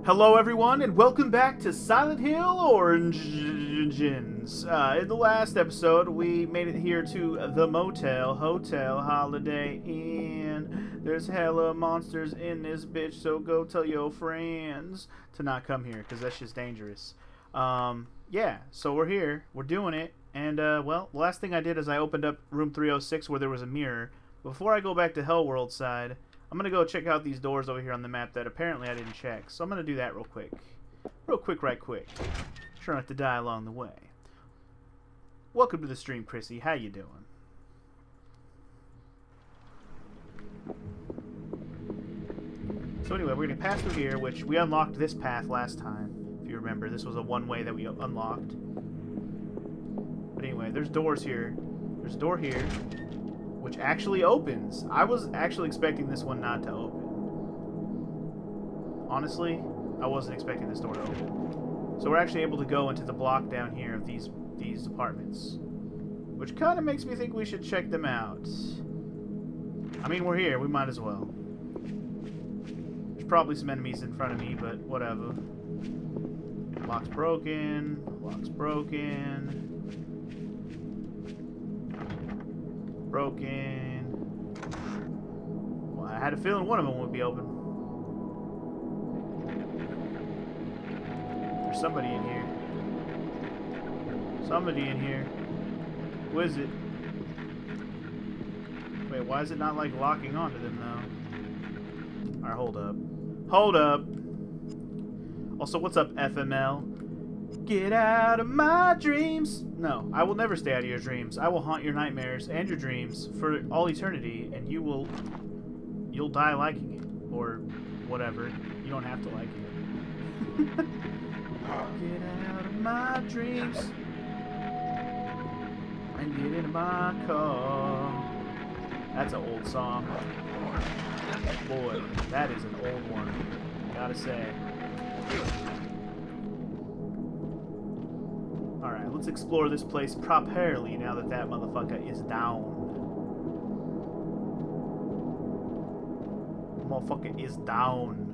Hello, everyone, and welcome back to Silent Hill Origins. In the last episode, we made it here to the motel, hotel, Holiday Inn. There's hella monsters in this bitch, so go tell your friends to not come here, because that's just dangerous. Yeah, so we're here, we're doing it, and, well, the last thing I did is I opened up room 306 where there was a mirror. Before I go back to Hellworld side, I'm going to go check out these doors over here on the map that apparently I didn't check. So I'm going to do that real quick. Right quick. Try not to die along the way. Welcome to the stream, Chrissy. How you doing? So anyway, we're going to pass through here, which we unlocked this path last time. If you remember, this was a one-way that we unlocked. But anyway, there's doors here. There's a door here, which actually opens. I was actually expecting this one not to open. Honestly, I wasn't expecting this door to open. So we're actually able to go into the block down here of these apartments, which kind of makes me think we should check them out. I mean, we're here. We might as well. There's probably some enemies in front of me, but whatever. Lock's broken. Lock's broken. Broken. Well, I had a feeling one of them would be open. There's somebody in here. Somebody in here. Who is it? Wait, why is it not like locking onto them though? Alright, hold up. Hold up! Also, what's up, FML? Get out of my dreams! No, I will never stay out of your dreams. I will haunt your nightmares and your dreams for all eternity, and you'll die liking it. Or whatever. You don't have to like it. Get out of my dreams and get into my car. That's an old song. Boy, that is an old one. Gotta say. Alright, let's explore this place properly now that that motherfucker is down. Motherfucker is down.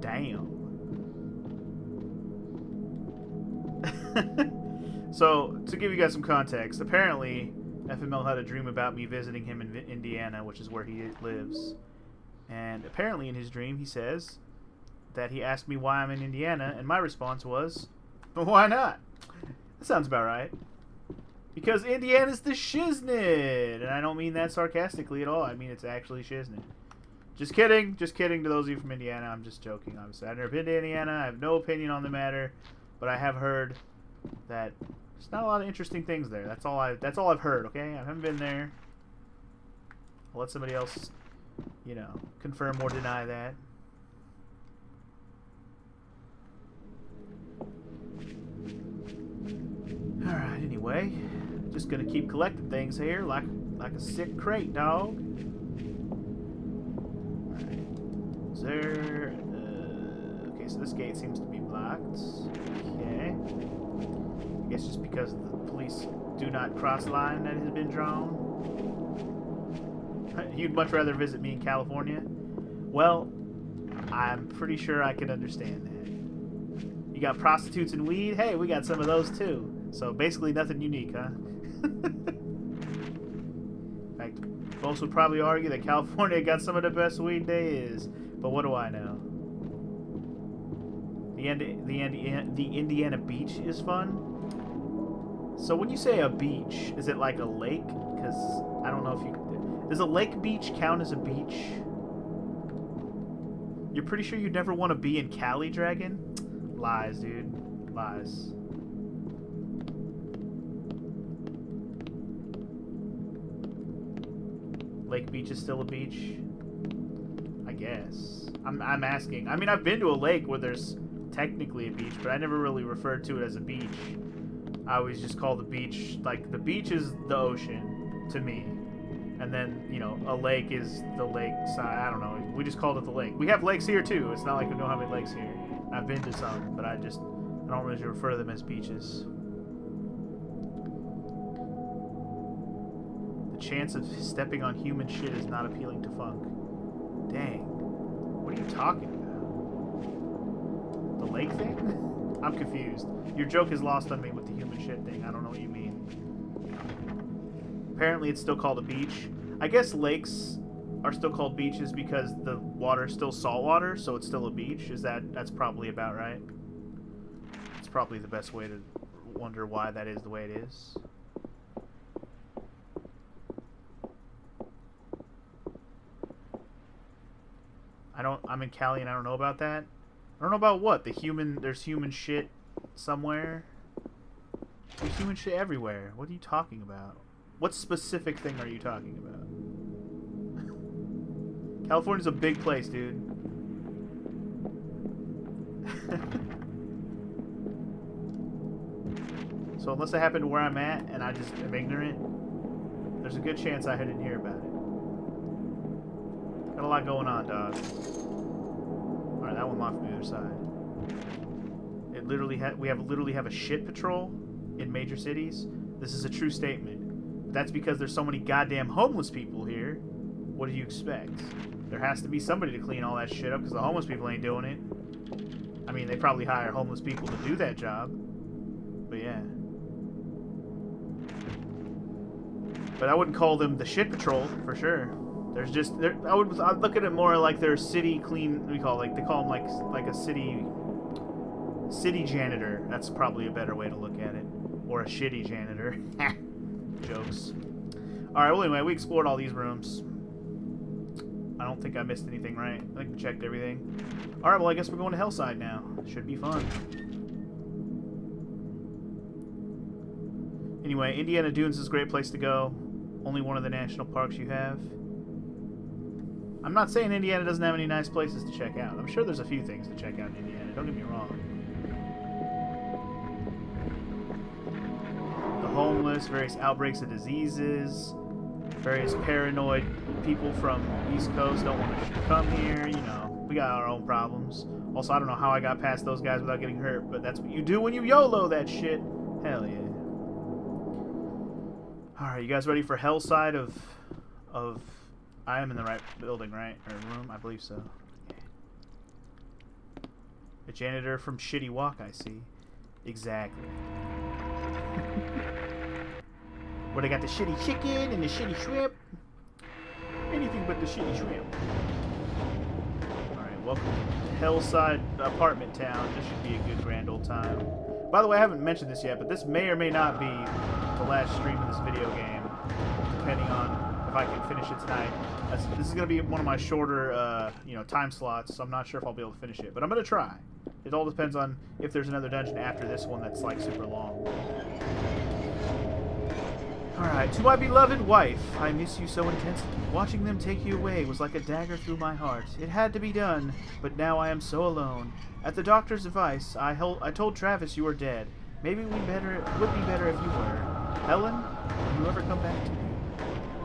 Damn. So, to give you guys some context, apparently FML had a dream about me visiting him in Indiana, which is where he lives. And apparently in his dream he says that he asked me why I'm in Indiana, and my response was, but why not? That sounds about right. Because Indiana's the shiznit! And I don't mean that sarcastically at all. I mean it's actually shiznit. Just kidding to those of you from Indiana. I'm just joking, obviously. I've never been to Indiana. I have no opinion on the matter. But I have heard that there's not a lot of interesting things there. That's all I've heard, okay? I haven't been there. I'll let somebody else, you know, confirm or deny that. Alright, anyway. Just gonna keep collecting things here like a sick crate, dog. Alright. Is there... okay, so this gate seems to be blocked. Okay. I guess just because the police do not cross line that has been drawn. You'd much rather visit me in California? Well, I'm pretty sure I can understand that. You got prostitutes and weed? Hey, we got some of those too. So basically nothing unique, huh? In fact, folks would probably argue that California got some of the best weed there is. But what do I know? The Indiana beach is fun? So when you say a beach, is it like a lake? Because I don't know if you... Does a lake beach count as a beach? You're pretty sure you'd never want to be in Cali, Dragon? Lies, dude. Lies. Lake beach is still a beach? I guess. I'm asking. I mean, I've been to a lake where there's technically a beach, but I never really referred to it as a beach. I always just call the beach, like, the beach is the ocean to me. And then, you know, a lake is the lake side. I don't know. We just called it the lake. We have lakes here, too. It's not like we don't have any lakes here. I've been to some, but I don't really refer to them as beaches. The chance of stepping on human shit is not appealing to Funk. Dang. What are you talking about? lake thing? I'm confused. Your joke is lost on me with the human shit thing. I don't know what you mean. Apparently it's still called a beach. I guess lakes are still called beaches because the water is still salt water, so it's still a beach. That's probably about right. It's probably the best way to wonder why that is the way it is. I'm in Cali and I don't know about that. I don't know about what? There's human shit somewhere? There's human shit everywhere. What are you talking about? What specific thing are you talking about? California's a big place, dude. So unless it happened where I'm at and I just am ignorant, there's a good chance I didn't hear about it. Got a lot going on, dog. Alright, that one locked from the other side. It literally we literally have a shit patrol in major cities. This is a true statement. That's because there's so many goddamn homeless people here. What do you expect? There has to be somebody to clean all that shit up because the homeless people ain't doing it. I mean, they probably hire homeless people to do that job. But yeah. But I wouldn't call them the shit patrol for sure. There's just I'd look at it more like they're city clean. What do you call it? Like they call them like a city janitor. That's probably a better way to look at it. Or a shitty janitor. Jokes. All right. Well, anyway, we explored all these rooms. I don't think I missed anything, right? I think we checked everything. All right. Well, I guess we're going to Hellside now. Should be fun. Anyway, Indiana Dunes is a great place to go. Only one of the national parks you have. I'm not saying Indiana doesn't have any nice places to check out. I'm sure there's a few things to check out in Indiana. Don't get me wrong. The homeless, various outbreaks of diseases, various paranoid people from the East Coast don't want to come here. You know, we got our own problems. Also, I don't know how I got past those guys without getting hurt, but that's what you do when you YOLO that shit. Hell yeah. Alright, you guys ready for Hellside of... I am in the right building, right? Or room? I believe so. A janitor from Shitty Walk, I see. Exactly. Where they got the shitty chicken and the shitty shrimp. Anything but the shitty shrimp. Alright, welcome to Hellside Apartment Town. This should be a good grand old time. By the way, I haven't mentioned this yet, but this may or may not be the last stream of this video game, depending on if I can finish it tonight. This is going to be one of my shorter, time slots, so I'm not sure if I'll be able to finish it, but I'm going to try. It all depends on if there's another dungeon after this one that's, like, super long. Alright, to my beloved wife, I miss you so intensely. Watching them take you away was like a dagger through my heart. It had to be done, but now I am so alone. At the doctor's advice, I told Travis you were dead. Maybe it would be better if you were. Helen, will you ever come back to me?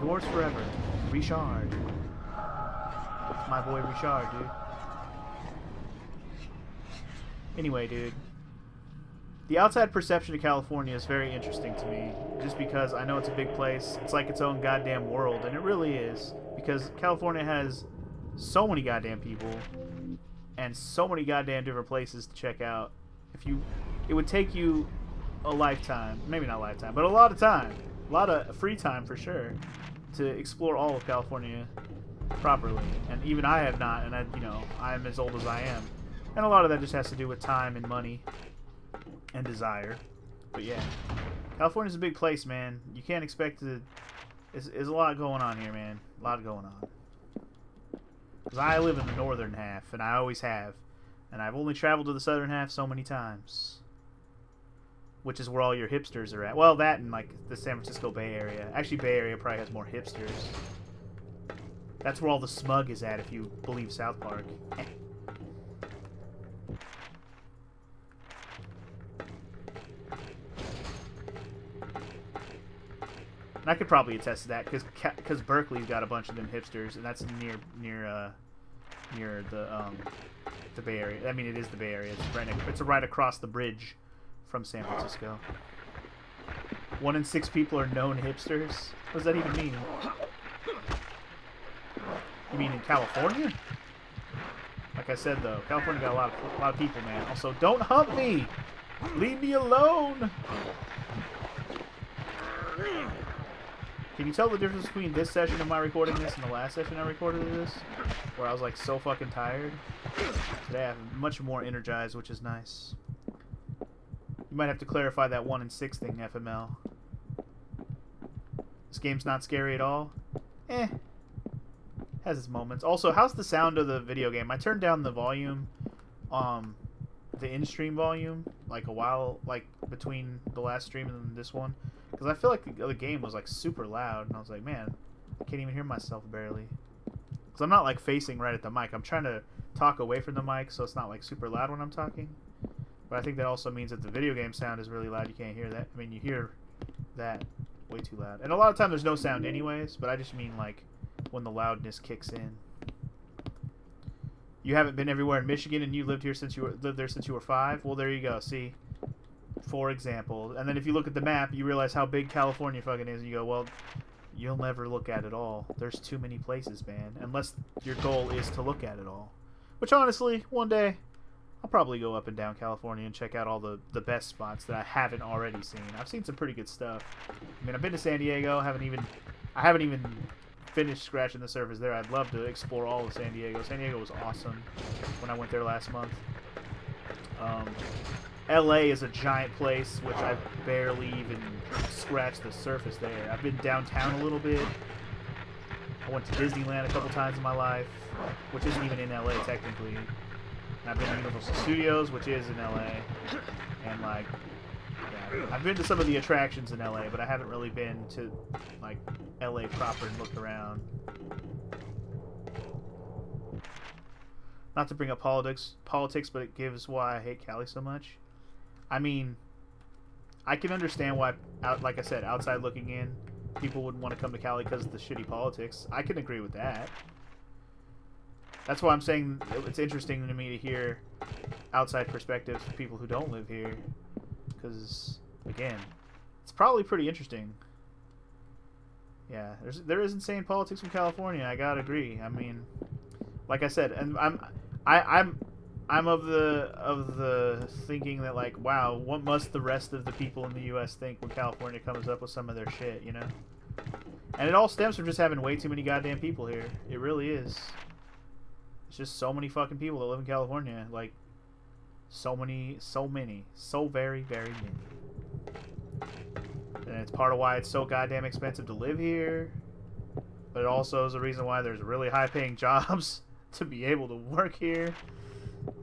Yours forever, Richard. It's my boy Richard, dude. Anyway, dude. The outside perception of California is very interesting to me, just because I know it's a big place. It's like its own goddamn world, and it really is, because California has so many goddamn people and so many goddamn different places to check out. It would take you a lifetime, maybe not a lifetime, but a lot of time, a lot of free time for sure, to explore all of California properly. And even I have not, and I am as old as I am, and a lot of that just has to do with time and money and desire. But yeah, California's a big place, man. You can't expect to... There's a lot going on here, man. A lot going on. Because I live in the northern half, and I always have. And I've only traveled to the southern half so many times. Which is where all your hipsters are at. Well, that and, like, the San Francisco Bay Area. Actually, Bay Area probably has more hipsters. That's where all the smug is at, if you believe South Park. And I could probably attest to that, because Berkeley's got a bunch of them hipsters, and that's near the Bay Area. I mean, it is the Bay Area. It's right across the bridge from San Francisco. 1 in 6 people are known hipsters. What does that even mean? You mean in California? Like I said, though, California got a lot of people, man. Also, don't hump me! Leave me alone! Can you tell the difference between this session of my recording this and the last session I recorded this? Where I was, like, so fucking tired. Today I'm much more energized, which is nice. You might have to clarify that 1 in 6 thing, FML. This game's not scary at all. Has its moments. Also, how's the sound of the video game? I turned down the volume, the in-stream volume, like a while, like between the last stream and this one, because I feel like the game was like super loud, and I was like, man, I can't even hear myself barely. Because I'm not like facing right at the mic. I'm trying to talk away from the mic, so it's not like super loud when I'm talking. But I think that also means that the video game sound is really loud. You can't hear that. I mean, you hear that way too loud. And a lot of time there's no sound anyways, but I just mean like when the loudness kicks in. You haven't been everywhere in Michigan, and you lived there since you were 5. Well, there you go. See, for example. And then if you look at the map, you realize how big California fucking is, and you go, well, you'll never look at it all. There's too many places, man. Unless your goal is to look at it all. Which honestly, one day, I'll probably go up and down California and check out all the best spots that I haven't already seen. I've seen some pretty good stuff. I mean, I've been to San Diego. I haven't even finished scratching the surface there. I'd love to explore all of San Diego. San Diego was awesome when I went there last month. LA is a giant place, which I've barely even scratched the surface there. I've been downtown a little bit. I went to Disneyland a couple times in my life, which isn't even in LA technically. And I've been to Universal Studios, which is in LA. And like, yeah, I've been to some of the attractions in LA, but I haven't really been to like LA proper and looked around. Not to bring up politics, but it gives why I hate Cali so much. I mean, I can understand why, like I said, outside looking in, people wouldn't want to come to Cali because of the shitty politics. I can agree with that. That's why I'm saying it's interesting to me to hear outside perspectives from people who don't live here. Because, again, it's probably pretty interesting. Yeah, there is insane politics in California. I gotta agree. I mean, like I said, and I'm of the thinking that like, wow, what must the rest of the people in the U.S. think when California comes up with some of their shit, you know? And it all stems from just having way too many goddamn people here. It really is. It's just so many fucking people that live in California. Like, so very, very many. And it's part of why it's so goddamn expensive to live here. But it also is a reason why there's really high-paying jobs to be able to work here.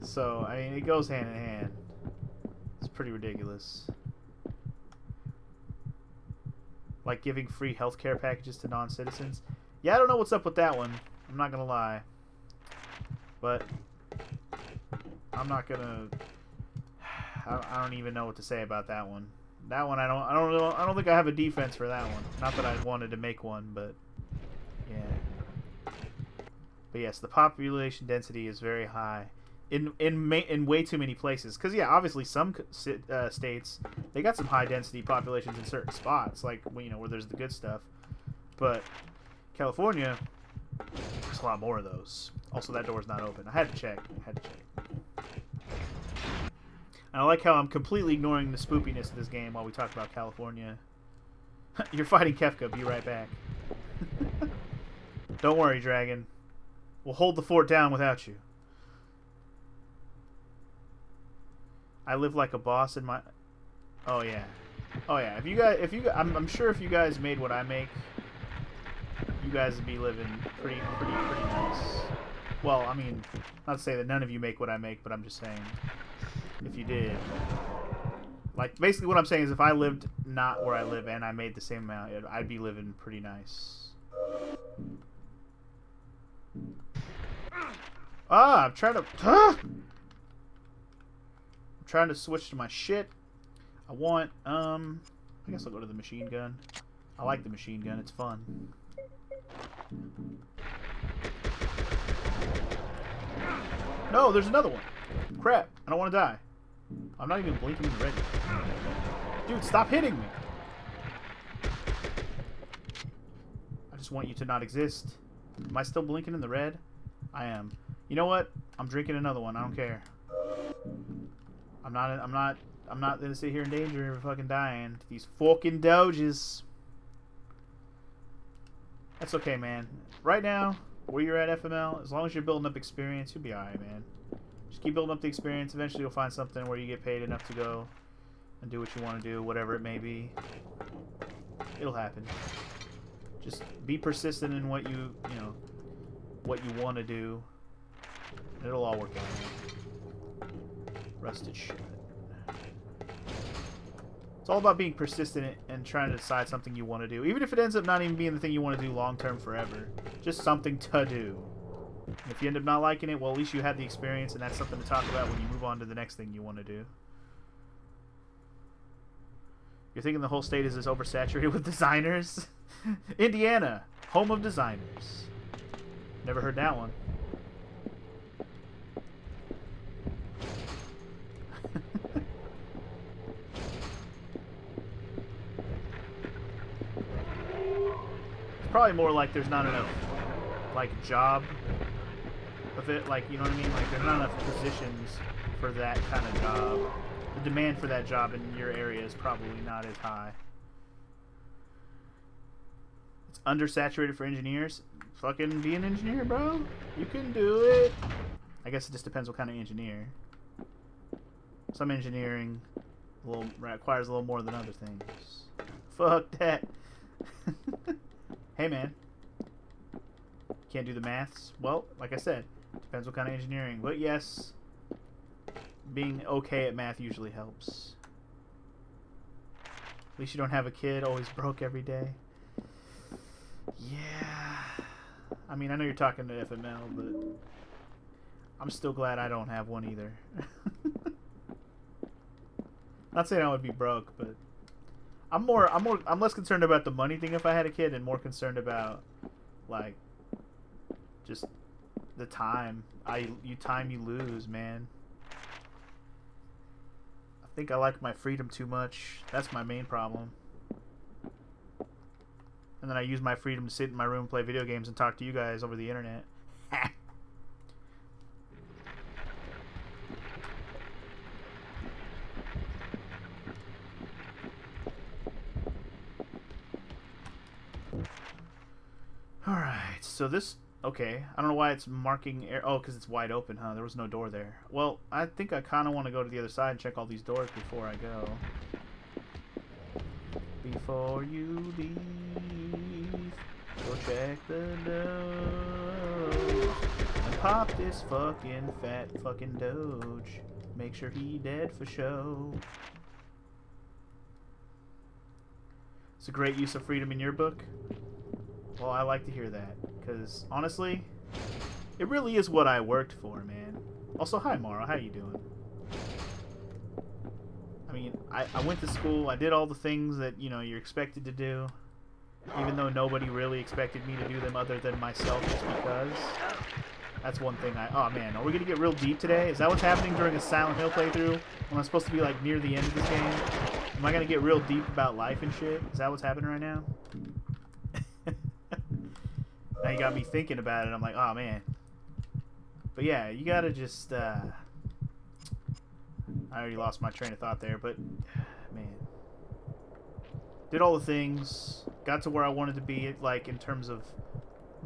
So, I mean, it goes hand in hand. It's pretty ridiculous. Like giving free healthcare packages to non-citizens. Yeah, I don't know what's up with that one. I'm not gonna lie. But I'm not gonna. I don't even know what to say about that one. That one, I don't think I have a defense for that one. Not that I wanted to make one, but yeah. But yes, the population density is very high in way too many places. Because yeah, obviously some states, they got some high density populations in certain spots, like, you know, where there's the good stuff. But California, there's a lot more of those. Also, that door's not open. I had to check. And I like how I'm completely ignoring the spoopiness of this game while we talk about California. You're fighting Kefka. Be right back. Don't worry, Dragon. We'll hold the fort down without you. I live like a boss in my... Oh, yeah. I'm sure if you guys made what I make, you guys would be living pretty nice. Well, I mean, not to say that none of you make what I make, but I'm just saying, if you did. Like, basically what I'm saying is if I lived not where I live and I made the same amount, I'd be living pretty nice. I'm trying to switch to my shit. I want, I guess I'll go to the machine gun. I like the machine gun, it's fun. No, there's another one. Crap, I don't want to die. I'm not even blinking in the red. Dude, stop hitting me. I just want you to not exist. Am I still blinking in the red? I am. You know what? I'm drinking another one. I don't care. I'm not gonna sit here in danger of fucking dying to these fucking doges. That's okay, man. Right now, where you're at, FML, as long as you're building up experience, you'll be alright, man. Just keep building up the experience. Eventually, you'll find something where you get paid enough to go and do what you want to do, whatever it may be. It'll happen. Just be persistent in what you want to do. It'll all work out. Rusted shut. It's all about being persistent and trying to decide something you want to do. Even if it ends up not even being the thing you want to do long term forever. Just something to do. And if you end up not liking it, well, at least you had the experience, and that's something to talk about when you move on to the next thing you want to do. You're thinking the whole state is oversaturated with designers? Indiana, home of designers. Never heard that one. It's probably more like there's not enough, like, job of it. Like, you know what I mean? Like, there's not enough positions for that kind of job. The demand for that job in your area is probably not as high. It's undersaturated for engineers. Fucking be an engineer, bro. You can do it. I guess it just depends what kind of engineer. Some engineering requires a little more than other things. Fuck that. Hey, man. Can't do the maths? Well, like I said, depends what kind of engineering. But yes, being okay at math usually helps. At least you don't have a kid always broke every day. Yeah. I mean, I know you're talking to FML, but I'm still glad I don't have one either. Not saying I would be broke, but I'm less concerned about the money thing if I had a kid, and more concerned about, like, just the time you lose, man. I think I like my freedom too much. That's my main problem. And then I use my freedom to sit in my room, play video games, and talk to you guys over the internet. Alright, so this... Okay, I don't know why it's marking... Oh, because it's wide open, huh? There was no door there. Well, I think I kind of want to go to the other side and check all these doors before I go. Before you leave, go check the doors and pop this fucking fat fucking doge. Make sure he dead for show. It's a great use of freedom in your book. Well, I like to hear that, because honestly, it really is what I worked for, man. Also, hi Mara, how you doing? I mean, I went to school, I did all the things that, you know, you're expected to do, even though nobody really expected me to do them other than myself, just because. That's one thing oh man, are we gonna get real deep today? Is that what's happening during a Silent Hill playthrough, when I'm supposed to be, like, near the end of this game? Am I gonna get real deep about life and shit? Is that what's happening right now? Now you got me thinking about it. I'm like, oh man. But yeah, you gotta just, I already lost my train of thought there, but, man. Did all the things. Got to where I wanted to be, like, in terms of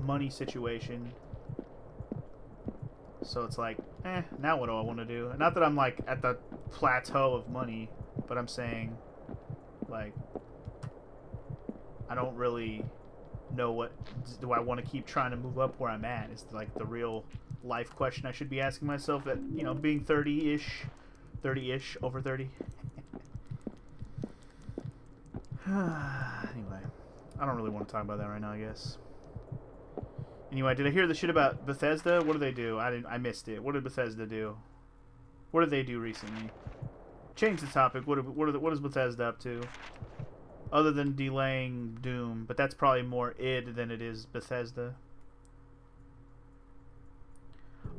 money situation. So it's like, now what do I want to do? Not that I'm, like, at the plateau of money, but I'm saying, like, I don't really... know what do I want to keep trying to move up where I'm at is, like, the real life question I should be asking myself at, you know, being 30-ish, over 30. Anyway, I don't really want to talk about that right now, I guess. Anyway, did I hear the shit about Bethesda? What do they do? I missed it. What did Bethesda do? What did they do recently? Change the topic. What is Bethesda up to? Other than delaying Doom, but that's probably more id than it is Bethesda.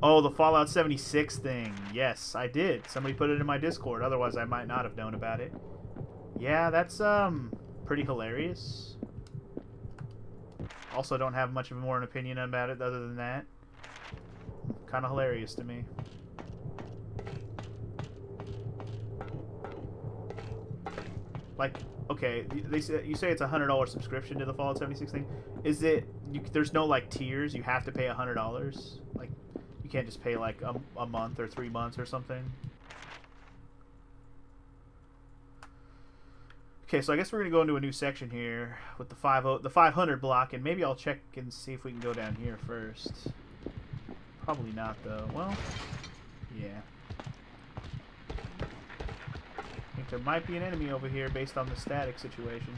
Oh, the Fallout 76 thing. Yes, I did. Somebody put it in my Discord. Otherwise, I might not have known about it. Yeah, that's pretty hilarious. Also, don't have much of more an opinion about it other than that. Kind of hilarious to me. Like, okay, they say, you say it's $100 subscription to the Fallout 76 thing. Is it? There's no like tiers. You have to pay $100. Like, you can't just pay like a month or 3 months or something. Okay, so I guess we're gonna go into a new section here with the 500 block, and maybe I'll check and see if we can go down here first. Probably not though. Well, yeah. I think there might be an enemy over here based on the static situation.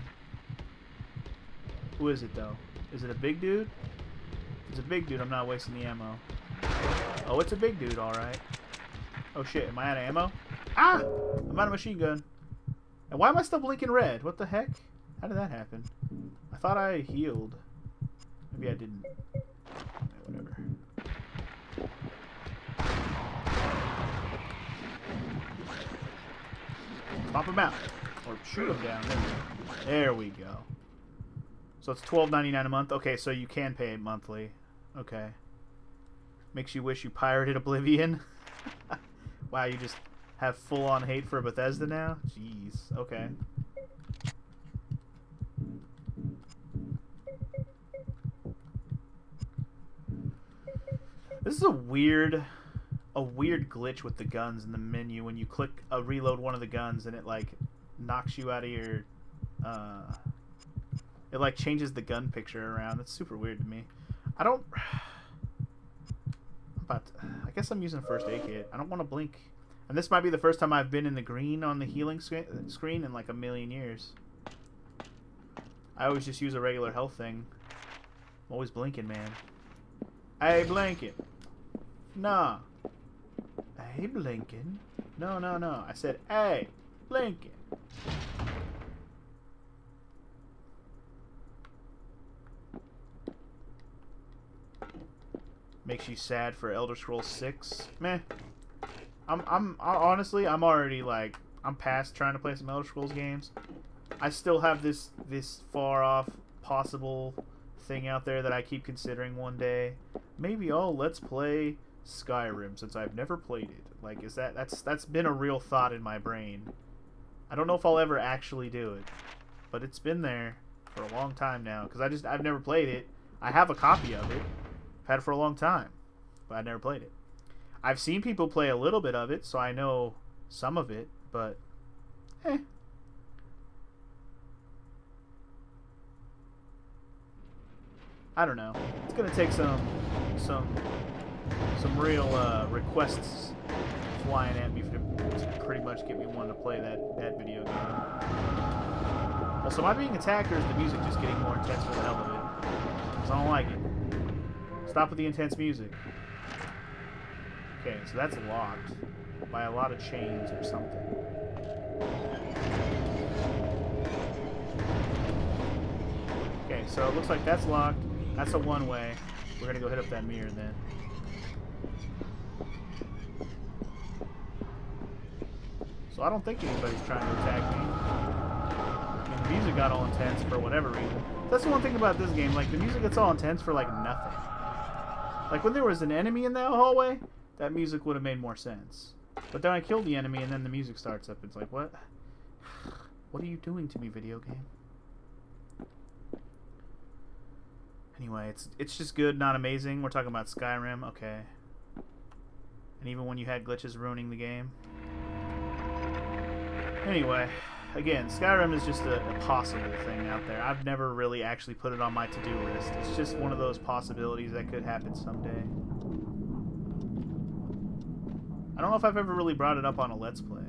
Who is it though? Is it a big dude? If it's a big dude, I'm not wasting the ammo. Oh, it's a big dude, alright. Oh shit, am I out of ammo? Ah! I'm out of machine gun. And why am I still blinking red? What the heck? How did that happen? I thought I healed. Maybe I didn't. Whatever. Pop him out. Or shoot him down. There we go. So it's $12.99 a month. Okay, so you can pay it monthly. Okay. Makes you wish you pirated Oblivion. Wow, you just have full-on hate for Bethesda now? Jeez. Okay. This is a weird glitch with the guns in the menu when you click reload one of the guns and it like knocks you out of your it like changes the gun picture around. It's super weird to me. I guess I'm using a first aid kit. I don't want to blink. And this might be the first time I've been in the green on the healing screen in like a million years. I always just use a regular health thing. I'm always blinking, man. Hey, blinking. Nah. Hey, blinking. No, no, no. I said, hey, blinking. Makes you sad for Elder Scrolls 6. Meh. Honestly, I'm already like, I'm past trying to play some Elder Scrolls games. I still have this far off possible thing out there that I keep considering one day. Maybe let's play Skyrim since I've never played it. Like, that's been a real thought in my brain. I don't know if I'll ever actually do it, but it's been there for a long time now because I've never played it. I have a copy of it. I've had it for a long time, but I never played it. I've seen people play a little bit of it, so I know some of it, but I don't know. It's gonna take some real requests flying at me to pretty much get me wanting to play that video game. Also, am I being attacked, or is the music just getting more intense for the hell of it? Because I don't like it. Stop with the intense music. Okay, so that's locked by a lot of chains or something. Okay, so it looks like that's locked. That's a one-way. We're gonna go hit up that mirror then. So I don't think anybody's trying to attack me. I mean, the music got all intense for whatever reason. That's the one thing about this game. Like, the music gets all intense for, like, nothing. Like, when there was an enemy in that hallway, that music would have made more sense. But then I kill the enemy and then the music starts up. It's like, what? What are you doing to me, video game? Anyway, it's just good, not amazing. We're talking about Skyrim, okay. And even when you had glitches ruining the game. Anyway, again, Skyrim is just a possible thing out there. I've never really actually put it on my to-do list. It's just one of those possibilities that could happen someday. I don't know if I've ever really brought it up on a Let's Play.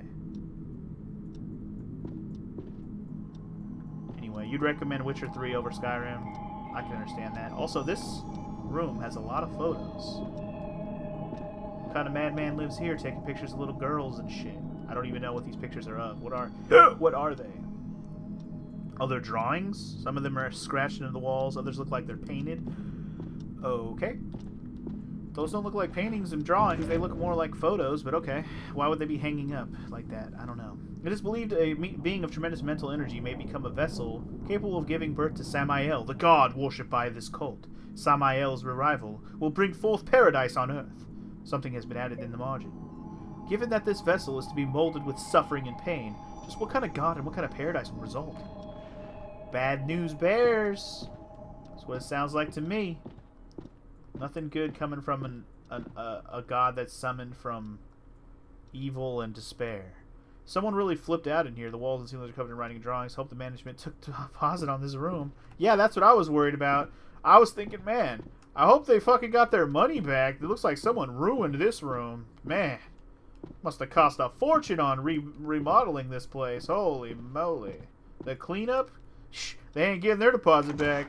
Anyway, you'd recommend Witcher 3 over Skyrim? I can understand that. Also, this room has a lot of photos. What kind of madman lives here taking pictures of little girls and shit? I don't even know what these pictures are of. What are they? Oh, they're drawings? Some of them are scratched into the walls. Others look like they're painted. Okay. Those don't look like paintings and drawings. They look more like photos, but okay. Why would they be hanging up like that? I don't know. It is believed a being of tremendous mental energy may become a vessel capable of giving birth to Samael, the god worshipped by this cult. Samael's revival will bring forth paradise on earth. Something has been added in the margin. Given that this vessel is to be molded with suffering and pain, just what kind of god and what kind of paradise will result? Bad news bears. That's what it sounds like to me. Nothing good coming from a god that's summoned from evil and despair. Someone really flipped out in here. The walls and ceilings are covered in writing and drawings. Hope the management took deposit on this room. Yeah, that's what I was worried about. I was thinking, man, I hope they fucking got their money back. It looks like someone ruined this room. Man, must have cost a fortune on remodeling this place. Holy moly. The cleanup? Shh, they ain't getting their deposit back.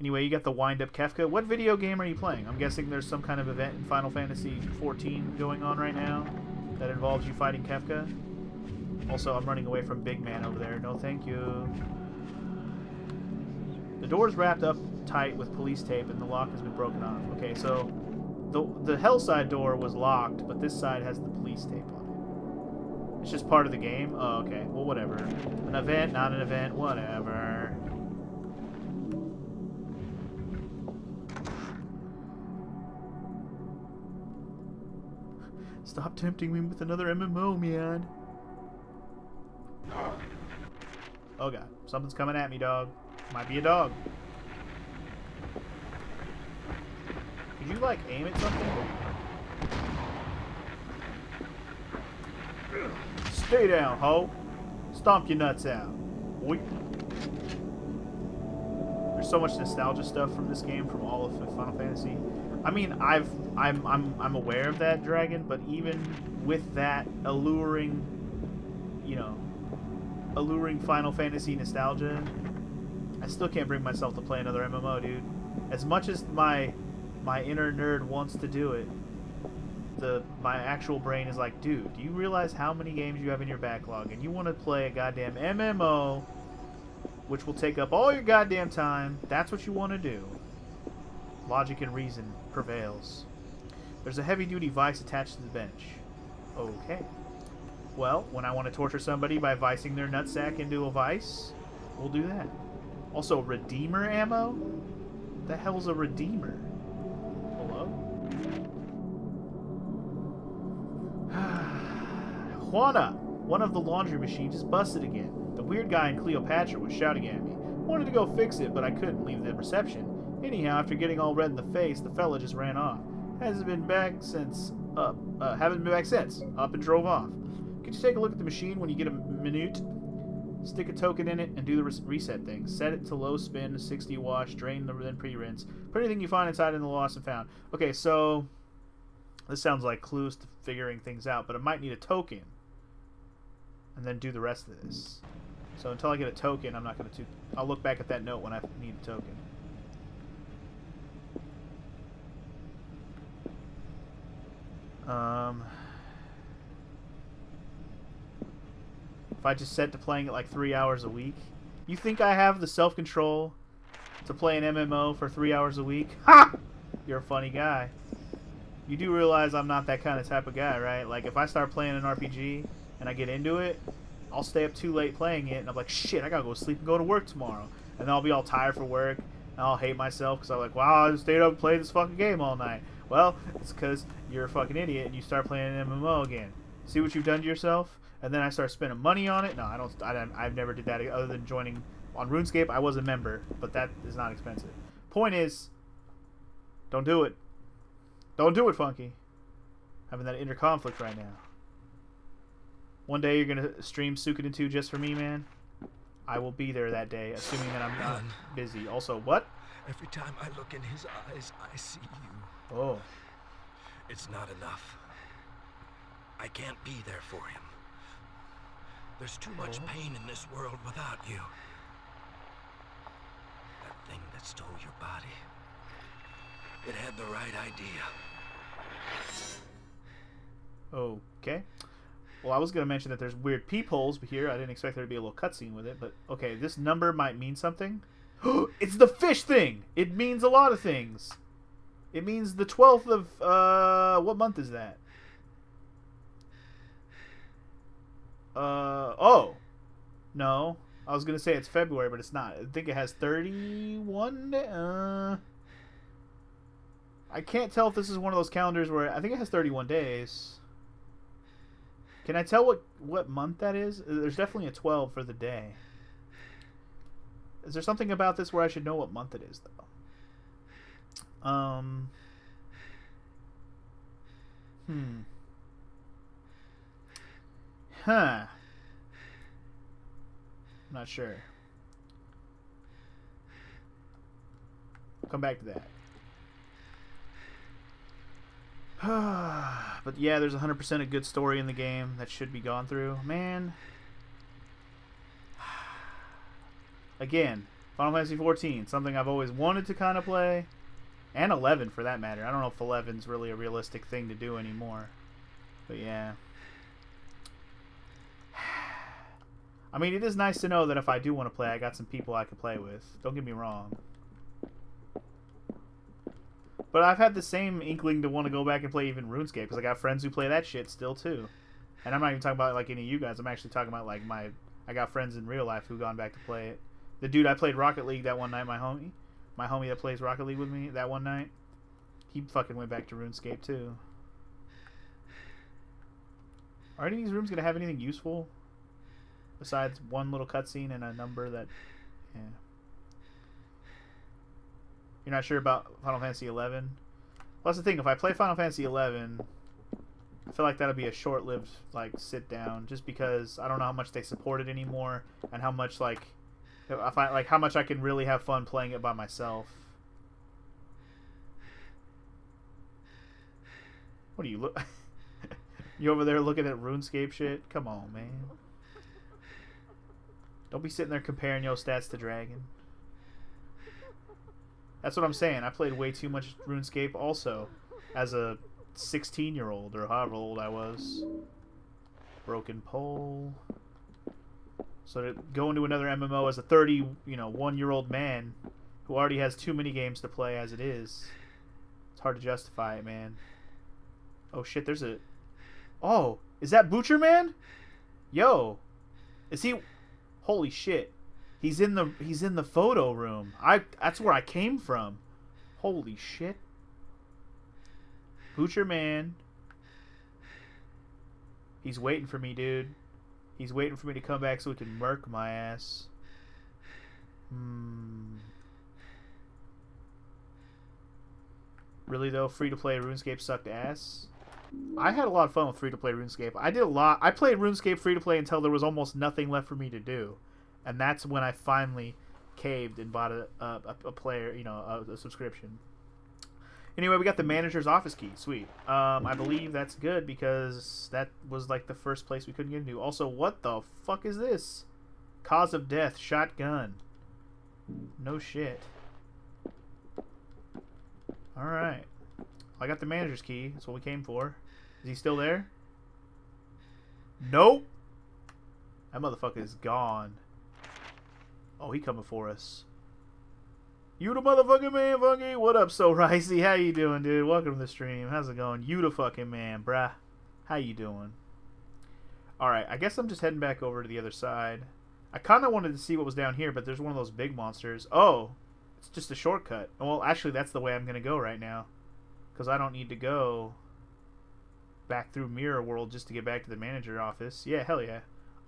Anyway, you got the wind-up Kefka. What video game are you playing? I'm guessing there's some kind of event in Final Fantasy XIV going on right now that involves you fighting Kefka. Also, I'm running away from Big Man over there. No, thank you. The door's wrapped up tight with police tape, and the lock has been broken off. Okay, so the Hellside door was locked, but this side has the police tape on it. It's just part of the game? Oh, okay. Well, whatever. An event, not an event, whatever. Stop tempting me with another MMO, man. Oh god, something's coming at me, dog. Might be a dog. Could you, like, aim at something? Stay down, ho. Stomp your nuts out. Boy. There's so much nostalgia stuff from this game, from all of Final Fantasy. I mean, I'm aware of that, Dragon, but even with that alluring, you know, alluring Final Fantasy nostalgia, I still can't bring myself to play another MMO, dude. As much as my inner nerd wants to do it, my actual brain is like, dude, do you realize how many games you have in your backlog, and you want to play a goddamn MMO, which will take up all your goddamn time? That's what you want to do. Logic and reason prevails. There's a heavy-duty vice attached to the bench. Okay. Well, when I want to torture somebody by vicing their nutsack into a vice, we'll do that. Also, Redeemer ammo? The hell's a Redeemer? Hello? Juana! One of the laundry machines is busted again. The weird guy in Cleopatra was shouting at me. Wanted to go fix it, but I couldn't leave the reception. Anyhow, after getting all red in the face, the fella just ran off. Hasn't been back since. Haven't been back since. Up and drove off. Could you take a look at the machine when you get a minute? Stick a token in it and do the reset thing. Set it to low spin, 60 wash, drain, then pre-rinse. Put anything you find inside in the lost and found. Okay, so this sounds like clues to figuring things out, but I might need a token. And then do the rest of this. So until I get a token, I'm not going to... I'll look back at that note when I need a token. If I just set to playing it like 3 hours a week, you think I have the self-control to play an MMO for 3 hours a week? Ha! You're a funny guy. You do realize I'm not that kind of type of guy, right? Like, if I start playing an RPG and I get into it, I'll stay up too late playing it, and I'm like, shit, I gotta go to sleep and go to work tomorrow. And then I'll be all tired for work, and I'll hate myself because I'm like, wow, I just stayed up and played this fucking game all night. Well, it's because you're a fucking idiot and you start playing an MMO again. See what you've done to yourself? And then I start spending money on it. No, I've never did that other than joining on RuneScape. I was a member, but that is not expensive. Point is, don't do it. Don't do it, Funky. Having that inner conflict right now. One day you're gonna stream Suikoden 2 just for me, man. I will be there that day, assuming that I'm not busy. Also, what? Every time I look in his eyes, I see you. Oh. It's not enough. I can't be there for him. There's too much pain in this world without you. That thing that stole your body. It had the right idea. Okay. Well, I was going to mention that there's weird peepholes here. I didn't expect there to be a little cutscene with it, but okay, this number might mean something. It's the fish thing! It means a lot of things. It means the 12th of, what month is that? Oh. No. I was going to say it's February, but it's not. I think it has 31 days. I can't tell if this is one of those calendars where I think it has 31 days. Can I tell what month that is? There's definitely a 12 for the day. Is there something about this where I should know what month it is, though? Huh. I'm not sure. Come back to that. But yeah, there's 100% a good story in the game that should be gone through. Man. Again, Final Fantasy 14, something I've always wanted to kind of play. And 11 for that matter. I don't know if 11's really a realistic thing to do anymore. But yeah. I mean, it is nice to know that if I do want to play, I got some people I can play with. Don't get me wrong. But I've had the same inkling to want to go back and play even RuneScape, because I got friends who play that shit still too. And I'm not even talking about like any of you guys. I'm actually talking about like I got friends in real life who gone back to play it. The dude I played Rocket League that one night, my homie that plays Rocket League with me that one night, he fucking went back to RuneScape too. Are any of these rooms gonna have anything useful besides one little cutscene and a number that, yeah. You're not sure about Final Fantasy 11? Well, that's the thing. If I play Final Fantasy 11, I feel like that'll be a short-lived like sit down, just because I don't know how much they support it anymore, and how much how much I can really have fun playing it by myself. What do you look? You over there looking at RuneScape shit? Come on, man. Don't be sitting there comparing your stats to Dragon. That's what I'm saying. I played way too much RuneScape also as a 16-year-old or however old I was. Broken pole. So to go into another MMO as a 31-year-old man who already has too many games to play as it is, it's hard to justify it, man. Oh shit, there's a... Oh, is that Butcher Man? Yo. Is he... Holy shit. He's in the photo room. That's where I came from. Holy shit. Butcher Man. He's waiting for me, dude. He's waiting for me to come back so he can murk my ass. Really though, free-to-play RuneScape sucked ass. I had a lot of fun with free-to-play RuneScape. I played RuneScape free-to-play until there was almost nothing left for me to do. And that's when I finally caved and bought a player, a subscription. Anyway, we got the manager's office key. Sweet. I believe that's good because that was like the first place we couldn't get into. Also, what the fuck is this? Cause of death, shotgun. No shit. Alright. I got the manager's key. That's what we came for. Is he still there? Nope. That motherfucker is gone. Oh, he coming for us. You the motherfucking man, Funky? What up, So Ricey? How you doing, dude? Welcome to the stream. How's it going? You the fucking man, bruh. How you doing? Alright, I guess I'm just heading back over to the other side. I kind of wanted to see what was down here, but there's one of those big monsters. Oh, it's just a shortcut. Well, actually, that's the way I'm going to go right now. Because I don't need to go back through Mirror World just to get back to the manager office. Yeah, hell yeah.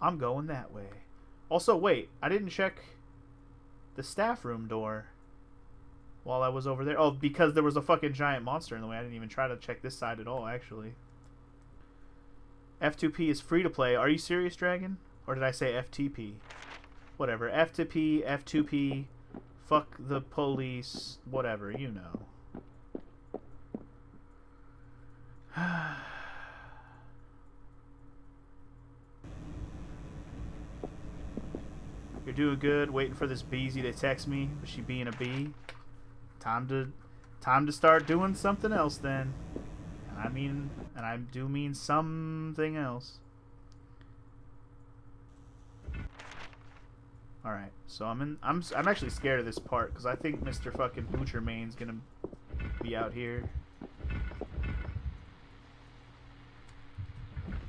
I'm going that way. Also, wait, I didn't check the staff room door while I was over there. Oh, because there was a fucking giant monster in the way. I didn't even try to check this side at all, actually. F2P is free to play. Are you serious, Dragon? Or did I say FTP? Whatever. F2P, F2P, fuck the police, whatever, you know. You're doing good. Waiting for this Beezy to text me. Was she being a bee? Time to start doing something else then. And I do mean something else. All right. So I'm actually scared of this part because I think Mr. fucking Butcher Main's gonna be out here.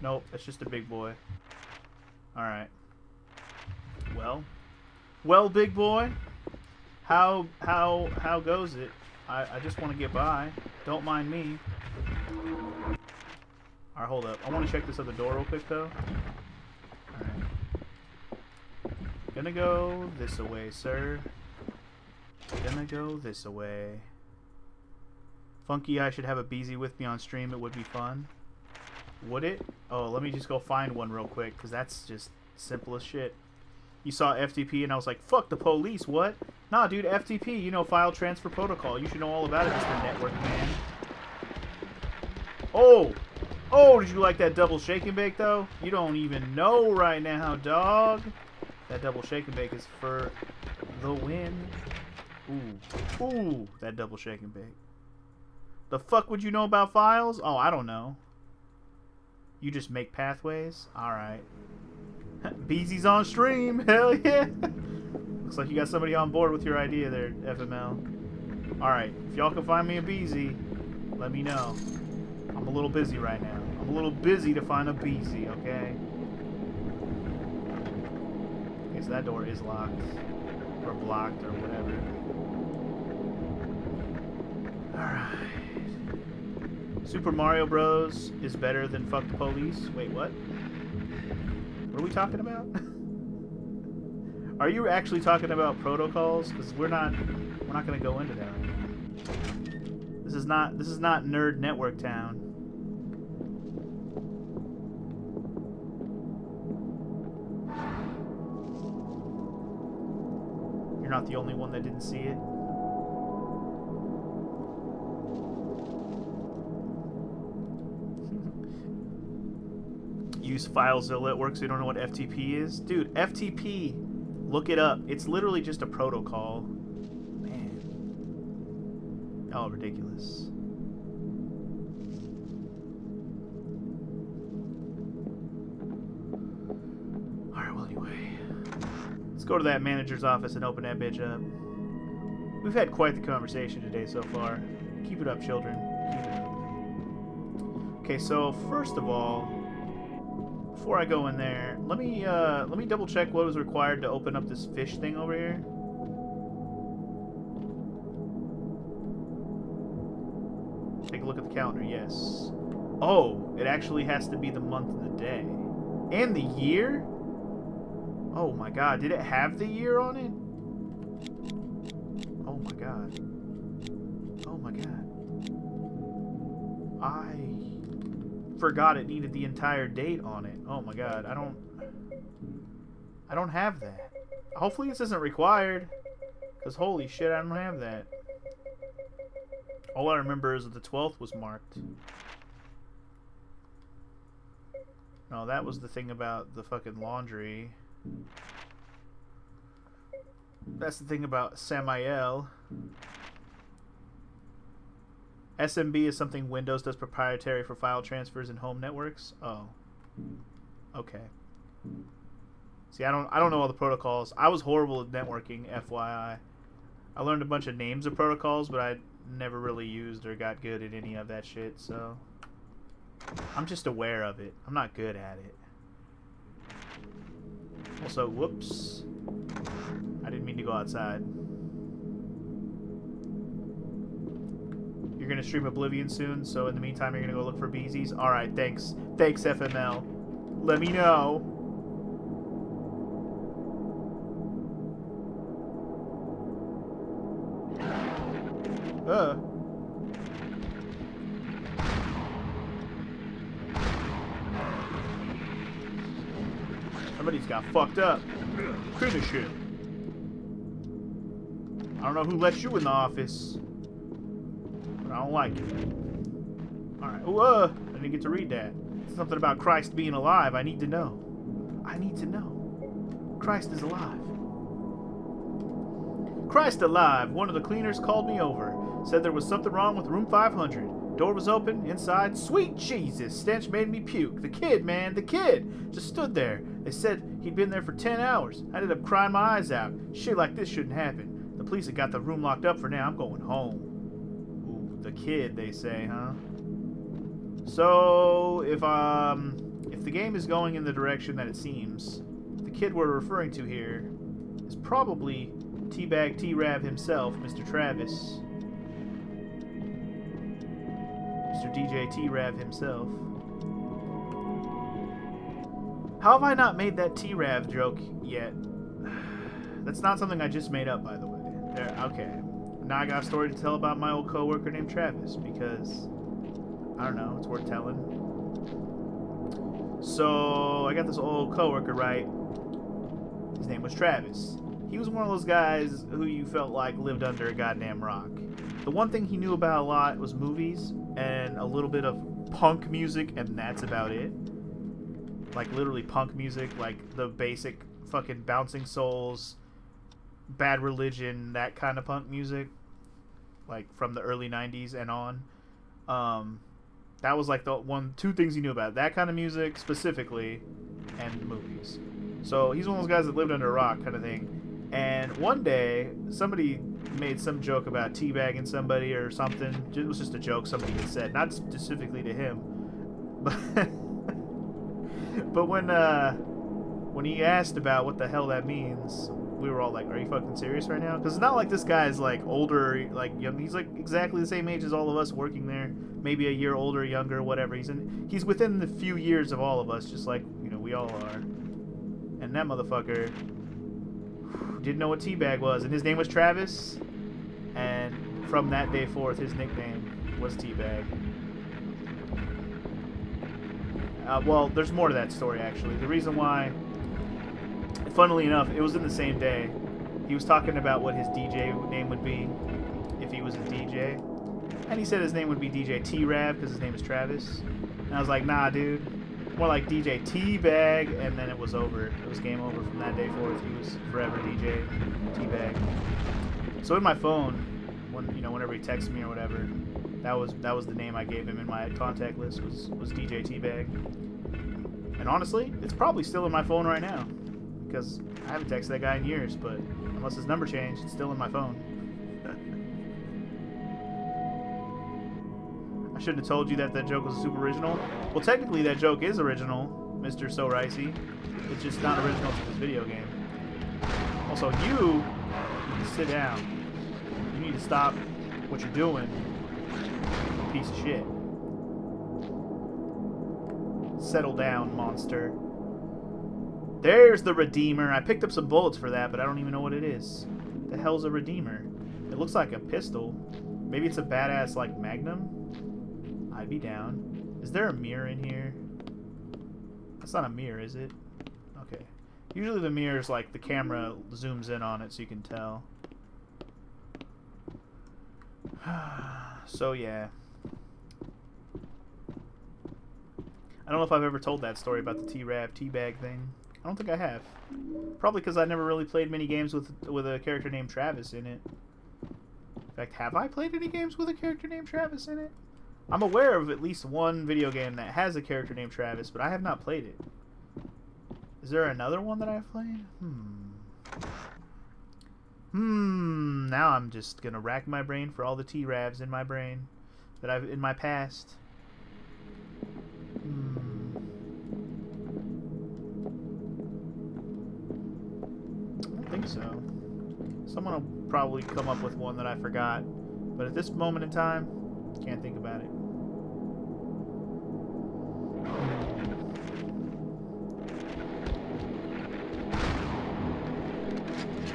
Nope, it's just a big boy. Alright. Well, big boy. How goes it? I just want to get by. Don't mind me. Alright, hold up. I want to check this other door real quick, though. Alright. Gonna go this away, sir. Gonna go this away. Funky, I should have a Beezy with me on stream. It would be fun. Would it? Oh, let me just go find one real quick, because that's just simple as shit. You saw FTP, and I was like, fuck the police, what? Nah, dude, FTP, you know, File Transfer Protocol. You should know all about it, Mr. Network Man. Oh! Oh, did you like that double shake and bake, though? You don't even know right now, dog. That double shake and bake is for the win. Ooh. Ooh, that double shake and bake. The fuck would you know about files? Oh, I don't know. You just make pathways? Alright. Beezy's on stream! Hell yeah! Looks like you got somebody on board with your idea there, FML. Alright, if y'all can find me a Beezy, let me know. I'm a little busy right now. I'm a little busy to find a Beezy, okay? Okay, so that door is locked. Or blocked, or whatever. Alright. Super Mario Bros. Is better than Fuck the Police. Wait, what? What are we talking about? Are you actually talking about protocols? Because we're not gonna go into that right now. This is not Nerd Network Town. You're not the only one that didn't see it. Use FileZilla at work so you don't know what FTP is? Dude, FTP, look it up. It's literally just a protocol. Man. Oh, ridiculous. Alright, well anyway. Let's go to that manager's office and open that bitch up. We've had quite the conversation today so far. Keep it up, children. Keep it up. Okay, so first of all, before I go in there, let me double check what was required to open up this fish thing over here. Take a look at the calendar. Yes. Oh, it actually has to be the month and the day. And the year? Oh my god, did it have the year on it? Oh my god. Oh my god. I forgot it needed the entire date on it. Oh my god, I don't have that. Hopefully this isn't required, because holy shit, I don't have that. All I remember is that the 12th was marked. No, that was the thing about the fucking laundry. That's the thing about Samael. SMB is something Windows does proprietary for file transfers and home networks. Oh, okay. See, I don't know all the protocols. I was horrible at networking, FYI. I learned a bunch of names of protocols, but I never really used or got good at any of that shit. So I'm just aware of it. I'm not good at it. Also, whoops. I didn't mean to go outside. You're gonna stream Oblivion soon, so in the meantime you're gonna go look for Beezies? Alright, thanks. Thanks, FML. Let me know. Somebody's got fucked up. Finish him. I don't know who let you in the office. I don't like it. Alright. I didn't get to read that. Something about Christ being alive. I need to know. I need to know. Christ is alive. Christ alive. One of the cleaners called me over. Said there was something wrong with room 500. Door was open. Inside. Sweet Jesus. Stench made me puke. The kid, man. The kid. Just stood there. They said he'd been there for 10 hours. I ended up crying my eyes out. Shit like this shouldn't happen. The police have got the room locked up for now. I'm going home. The kid, they say, huh? So if the game is going in the direction that it seems, the kid we're referring to here is probably Teabag T-Rav himself, Mr. Travis. Mr. DJ T-Rav himself. How have I not made that T-Rav joke yet? That's not something I just made up, by the way. There, okay. Now I got a story to tell about my old coworker named Travis, because, I don't know, it's worth telling. So, I got this old coworker, right? His name was Travis. He was one of those guys who you felt like lived under a goddamn rock. The one thing he knew about a lot was movies and a little bit of punk music, and that's about it. Like, literally punk music, like the basic fucking Bouncing Souls, Bad Religion, that kind of punk music. Like, from the early 90s and on. That was like the two things he knew about. That kind of music, specifically, and movies. So, he's one of those guys that lived under a rock kind of thing. And one day, somebody made some joke about teabagging somebody or something. It was just a joke somebody had said. Not specifically to him. But when he asked about what the hell that means, we were all like, are you fucking serious right now? Because it's not like this guy's like older, like young. He's like exactly the same age as all of us working there. Maybe a year older, younger, whatever. He's within the few years of all of us, just like, you know, we all are. And that motherfucker didn't know what teabag was, and his name was Travis. And from that day forth, his nickname was Teabag. Well, there's more to that story, actually. The reason why, funnily enough, it was in the same day. He was talking about what his DJ name would be if he was a DJ. And he said his name would be DJ T-Rav because his name is Travis. And I was like, nah, dude. More like DJ T-Bag. And then it was over. It was game over from that day forth. He was forever DJ T-Bag. So in my phone, whenever he texted me or whatever, that was the name I gave him in my contact list was DJ T-Bag. And honestly, it's probably still in my phone right now because I haven't texted that guy in years. But unless his number changed, it's still in my phone. I shouldn't have told you that joke was super original. Well, technically that joke is original, Mr. So Ricey. It's just not original to this video game. Also, you need to sit down. You need to stop what you're doing. Piece of shit. Settle down, monster. There's the Redeemer. I picked up some bullets for that, but I don't even know what it is. The hell's a Redeemer? It looks like a pistol. Maybe it's a badass, like, Magnum? I'd be down. Is there a mirror in here? That's not a mirror, is it? Okay. Usually the mirror is like the camera zooms in on it so you can tell. So, yeah. I don't know if I've ever told that story about the T-Rav teabag thing. I don't think I have. Probably because I never really played many games with a character named Travis in it. In fact, have I played any games with a character named Travis in it? I'm aware of at least one video game that has a character named Travis, but I have not played it. Is there another one that I've played? Now I'm just gonna rack my brain for all the T-Ravs in my brain that I've in my past. I don't think so. Someone will probably come up with one that I forgot, but at this moment in time, can't think about it.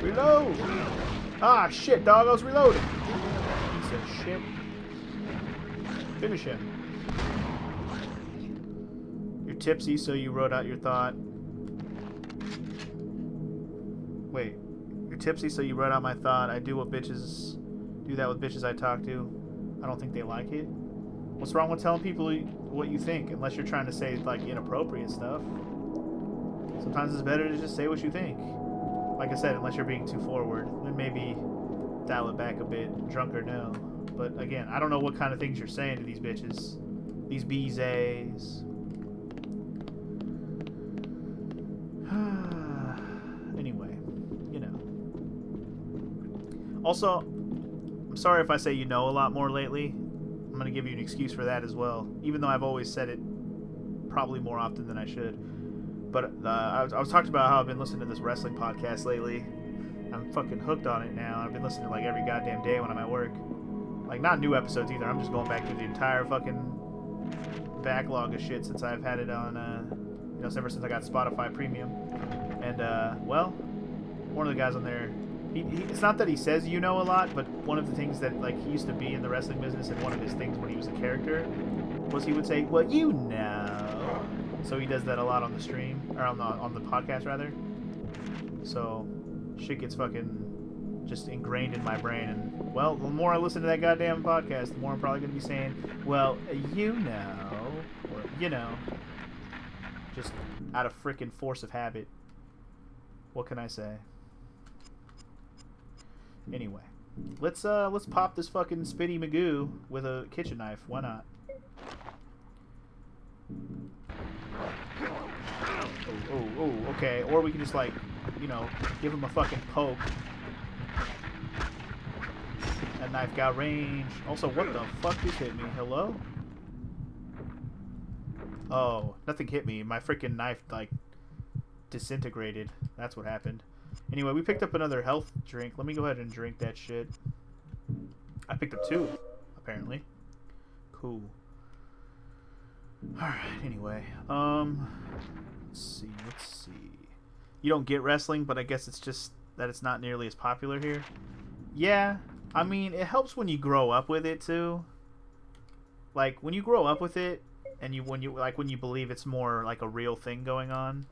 Reload! Ah, shit, dog, I was reloading. Piece of shit. Finish him. You're tipsy, so you wrote out your thought. Wait. You're tipsy, so you wrote out my thought. I do that with bitches I talk to. I don't think they like it. What's wrong with telling people what you think, unless you're trying to say, like, inappropriate stuff? Sometimes it's better to just say what you think. Like I said, unless you're being too forward, then maybe dial it back a bit, drunk or no. But again, I don't know what kind of things you're saying to these bitches. These BZs. Anyway, you know. Also, I'm sorry if I say you know a lot more lately. I'm going to give you an excuse for that as well, even though I've always said it probably more often than I should. But I was talking about how I've been listening to this wrestling podcast lately. I'm fucking hooked on it now. I've been listening to like every goddamn day when I'm at work. Like, not new episodes either. I'm just going back to the entire fucking backlog of shit since I've had it on, you know, ever since I got Spotify Premium. And, well, one of the guys on there, it's not that he says you know a lot, but one of the things that, like, he used to be in the wrestling business, and one of his things when he was a character was he would say, well, you know. So he does that a lot on the stream, or on the podcast, rather. So shit gets fucking just ingrained in my brain, and, well, the more I listen to that goddamn podcast, the more I'm probably going to be saying, well, you know, or, you know, just out of frickin' force of habit. What can I say? Anyway, let's pop this fucking Spitty Magoo with a kitchen knife. Why not? Oh, okay. Or we can just, like, you know, give him a fucking poke. That knife got range. Also, what the fuck just hit me? Hello? Oh, nothing hit me. My freaking knife, like, disintegrated. That's what happened. Anyway, we picked up another health drink. Let me go ahead and drink that shit. I picked up 2, apparently. Cool. Alright, anyway. Let's see. You don't get wrestling, but I guess it's just that it's not nearly as popular here. Yeah, I mean, it helps when you grow up with it, too. Like, when you grow up with it, and when you believe it's more like a real thing going on,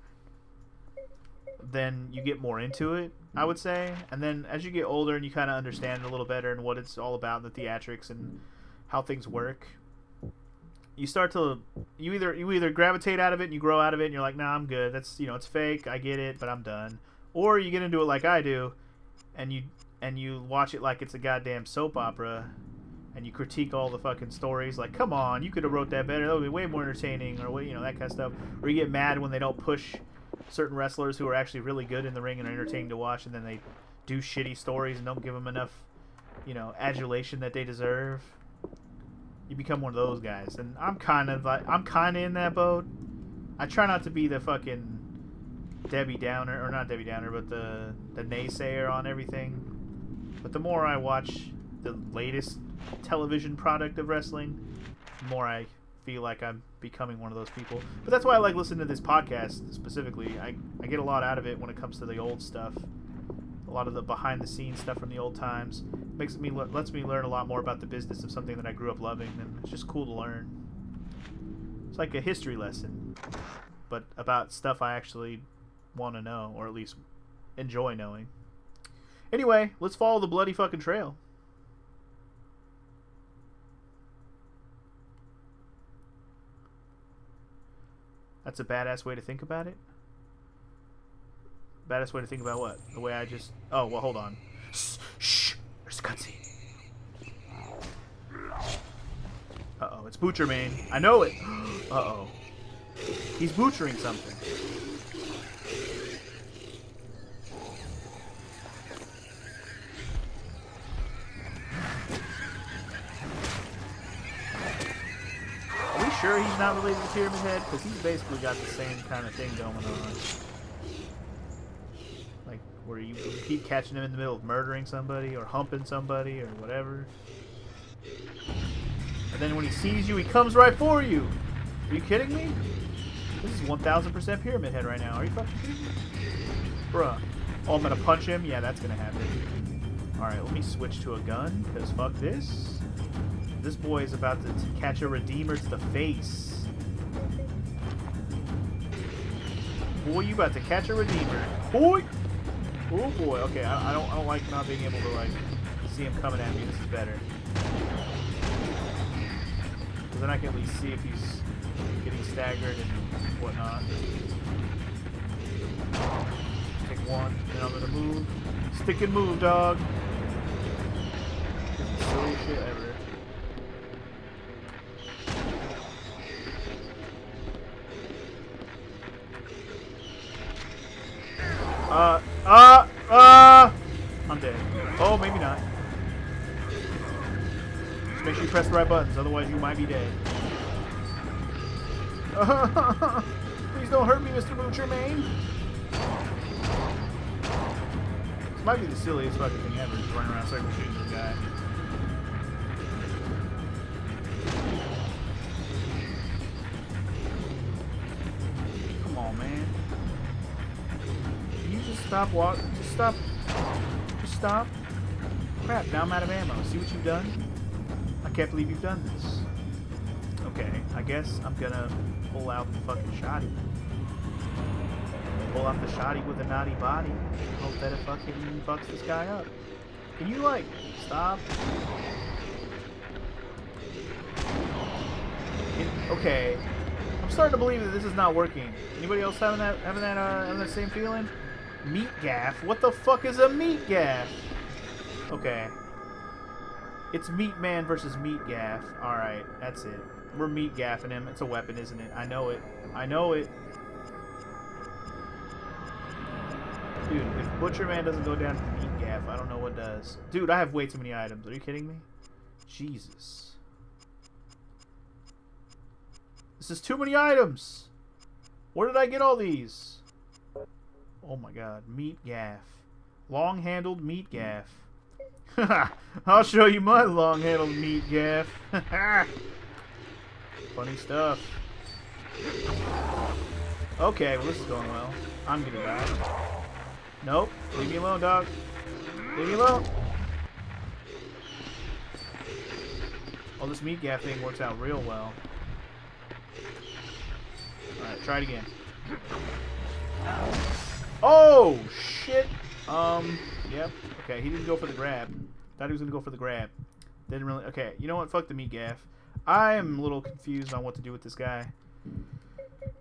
then you get more into it, I would say. And then as you get older and you kind of understand it a little better and what it's all about, the theatrics and how things work, you start to you either gravitate out of it and you grow out of it and you're like, nah, I'm good. That's, you know, it's fake. I get it, but I'm done. Or you get into it like I do, and you watch it like it's a goddamn soap opera, and you critique all the fucking stories. Like, come on, you could have wrote that better. That would be way more entertaining, or what, you know, that kind of stuff. Or you get mad when they don't push certain wrestlers who are actually really good in the ring and are entertaining to watch, and then they do shitty stories and don't give them enough, you know, adulation that they deserve. You become one of those guys, and I'm kind of in that boat. I try not to be the fucking Debbie Downer, or not Debbie Downer, but the naysayer on everything. But the more I watch the latest television product of wrestling, the more I feel like I'm becoming one of those people. But that's why I like listening to this podcast specifically. I get a lot out of it when it comes to the old stuff, a lot of the behind the scenes stuff from the old times. Lets me learn a lot more about the business of something that I grew up loving, and it's just cool to learn. It's like a history lesson, but about stuff I actually want to know, or at least enjoy knowing. Anyway, let's follow the bloody fucking trail. That's a badass way to think about it. Badass way to think about what? The way I just... Oh, well, hold on. Shh! There's a cutscene. Uh-oh, it's Butcher Mane. I know it! Uh-oh. He's butchering something. Are we sure he's not related to Pyramid Head? Because he's basically got the same kind of thing going on. Like, where you keep catching him in the middle of murdering somebody, or humping somebody, or whatever. And then when he sees you, he comes right for you! Are you kidding me? This is 1000% Pyramid Head right now. Are you fucking kidding me? Bruh. Oh, I'm gonna punch him? Yeah, that's gonna happen. Alright, let me switch to a gun, because fuck this. This boy is about to catch a Redeemer to the face. Boy, you about to catch a Redeemer. Boy! Oh boy, okay, I don't like not being able to, like, see him coming at me. This is better. Because then I can at least see if he's getting staggered and whatnot. Take one, and I'm gonna move. Stick and move, dog. This is the silliest shit ever. I'm dead. Oh, maybe not. Just make sure you press the right buttons, otherwise you might be dead. Please don't hurt me, Mr. Butcher Mane. This might be the silliest fucking thing ever, just running around circle shooting this guy. stop, walk. Just stop. Just stop. Crap, now I'm out of ammo. See what you've done? I can't believe you've done this. Okay, I guess I'm gonna pull out the fucking shotty. Pull out the shotty with a naughty body. Hope that it fucking fucks this guy up. Can you, like, stop? Okay. I'm starting to believe that this is not working. Anybody else having that same feeling? Meat gaff? What the fuck is a meat gaff? Okay. It's Meat Man versus Meat Gaff. Alright, that's it. We're meat gaffing him. It's a weapon, isn't it? I know it. I know it. Dude, if Butcher Man doesn't go down to the meat gaff, I don't know what does. Dude, I have way too many items. Are you kidding me? Jesus. This is too many items. Where did I get all these? Oh my god. Meat gaff. Long-handled meat gaff. I'll show you my long-handled meat gaff. Funny stuff. Okay, well this is going well. I'm gonna die. Nope. Leave me alone, dog. Leave me alone. Oh, this meat gaff thing works out real well. Alright, try it again. Oh, shit. Yep. Okay, he didn't go for the grab. Thought he was going to go for the grab. Didn't really... Okay, you know what? Fuck the meat gaff. I am a little confused on what to do with this guy.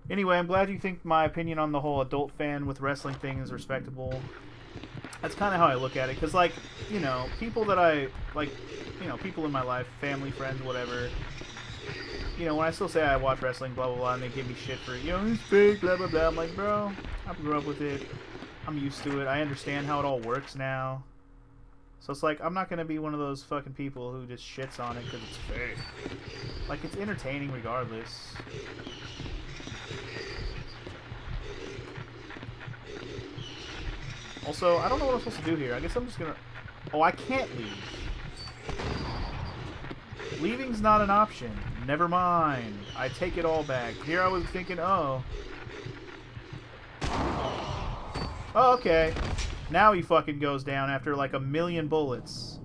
Anyway, I'm glad you think my opinion on the whole adult fan with wrestling thing is respectable. That's kind of how I look at it. Because, like, you know, people that I... Like, you know, people in my life, family, friends, whatever... You know, when I still say I watch wrestling, blah, blah, blah, and they give me shit for, you know, it's fake, blah, blah, blah. I'm like, bro, I grew up with it. I'm used to it. I understand how it all works now. So it's like, I'm not going to be one of those fucking people who just shits on it because it's fake. Like, it's entertaining regardless. Also, I don't know what I'm supposed to do here. I guess I'm just going to... Oh, I can't leave. Leaving's not an option. Never mind. I take it all back. Here I was thinking, oh. Oh, okay. Now he fucking goes down after like 1,000,000 bullets.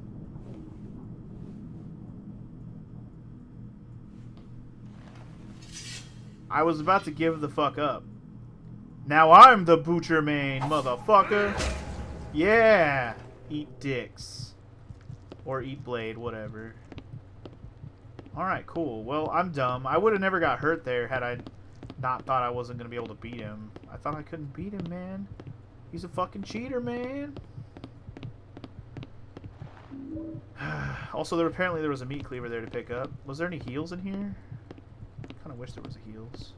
I was about to give the fuck up. Now I'm the Butcher Main, motherfucker. Yeah. Eat dicks. Or eat blade, whatever. Alright, cool. Well, I'm dumb. I would have never got hurt there had I not thought I wasn't going to be able to beat him. I thought I couldn't beat him, man. He's a fucking cheater, man. Also, apparently there was a meat cleaver there to pick up. Was there any heals in here? I kind of wish there was a heals.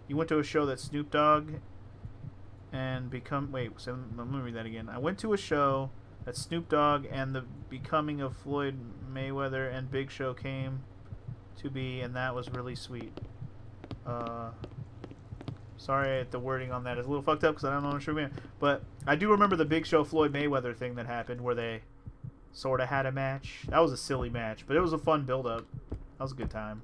You went to a show that Snoop Dogg and become... Wait, so let me read that again. I went to a show that Snoop Dogg and the becoming of Floyd Mayweather and Big Show came to be, and that was really sweet. Sorry, the wording on that is a little fucked up because I don't know what I'm sure, but I do remember the Big Show Floyd Mayweather thing that happened where they sort of had a match. That was a silly match, but it was a fun build-up. That was a good time.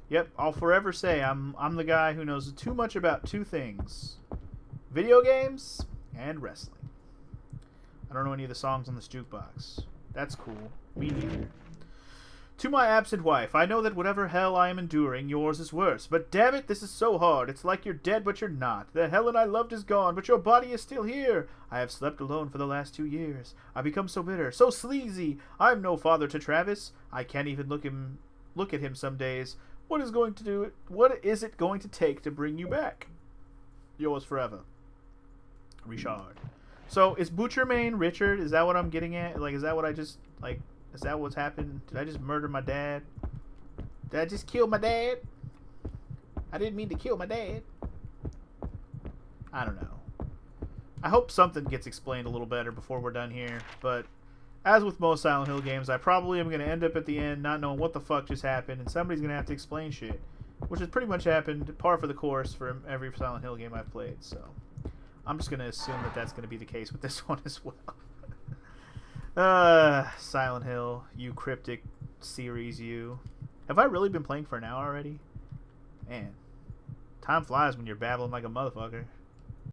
Yep, I'll forever say I'm the guy who knows too much about two things: video games and wrestling. I don't know any of the songs on this jukebox. That's cool. Me neither. To my absent wife, I know that whatever hell I am enduring, yours is worse. But damn it, this is so hard. It's like you're dead, but you're not. The Helen I loved is gone, but your body is still here. I have slept alone for the last 2 years. I become so bitter, so sleazy. I'm no father to Travis. I can't even look at him some days. What is it going to take to bring you back? Yours forever, Richard. So, is Butcher Main Richard? Is that what I'm getting at? Like, is that what I just, like, is that what's happened? Did I just murder my dad? Did I just kill my dad? I didn't mean to kill my dad. I don't know. I hope something gets explained a little better before we're done here. But, as with most Silent Hill games, I probably am going to end up at the end not knowing what the fuck just happened. And somebody's going to have to explain shit. Which has pretty much happened, par for the course, for every Silent Hill game I've played, so... I'm just going to assume that that's going to be the case with this one as well. Silent Hill, you cryptic series, you. Have I really been playing for an hour already? Man, time flies when you're babbling like a motherfucker.